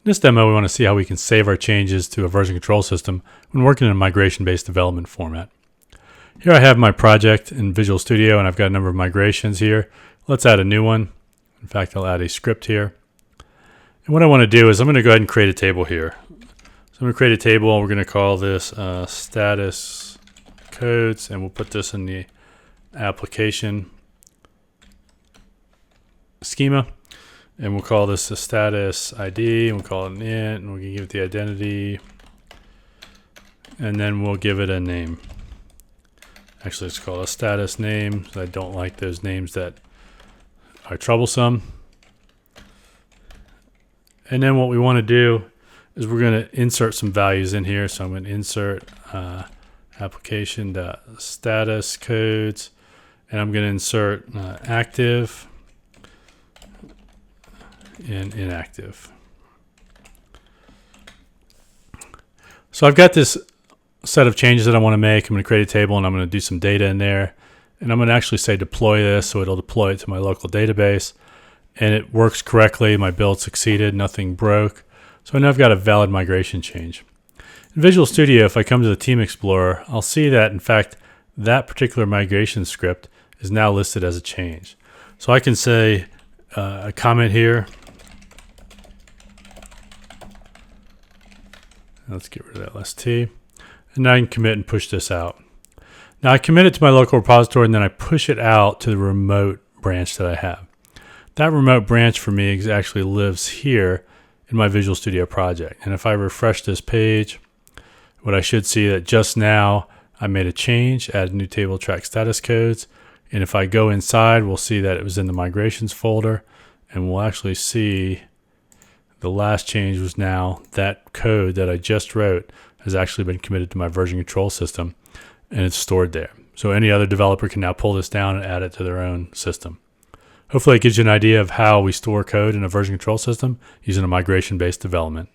In this demo, we want to see how we can save our changes to a version control system when working in a migration-based development format. Here I have my project in Visual Studio, and I've got a number of migrations here. Let's add a new one. In fact, I'll add a script here. And what I want to do is I'm going to go ahead and create a table here. So I'm going to create a table, and we're going to call this status codes, and we'll put this in the application schema. And we'll call this the status ID, and we'll call it an int, and we'll give it the identity, and then we'll give it a name. Actually, let's call it a status name. I don't like those names that are troublesome. And then what we want to do is we're going to insert some values in here. So I'm going to insert application.status codes, and I'm going to insert active and inactive. So I've got this set of changes that I want to make. I'm going to create a table, and I'm going to do some data in there, and I'm going to actually say deploy this, so it'll deploy it to my local database, and it works correctly. My build succeeded, nothing broke, so now I've got a valid migration change. In Visual Studio, if I come to the Team Explorer, I'll see that in fact that particular migration script is now listed as a change. So I can say a comment here. Let's get rid of that last T. And now I can commit and push this out. Now I commit it to my local repository, and then I push it out to the remote branch that I have. That remote branch for me actually lives here in my Visual Studio project. And if I refresh this page, what I should see that just now I made a change, add new table track status codes. And if I go inside, we'll see that it was in the migrations folder, and we'll actually see the last change was now that code that I just wrote has actually been committed to my version control system, and it's stored there. So any other developer can now pull this down and add it to their own system. Hopefully it gives you an idea of how we store code in a version control system using a migration-based development.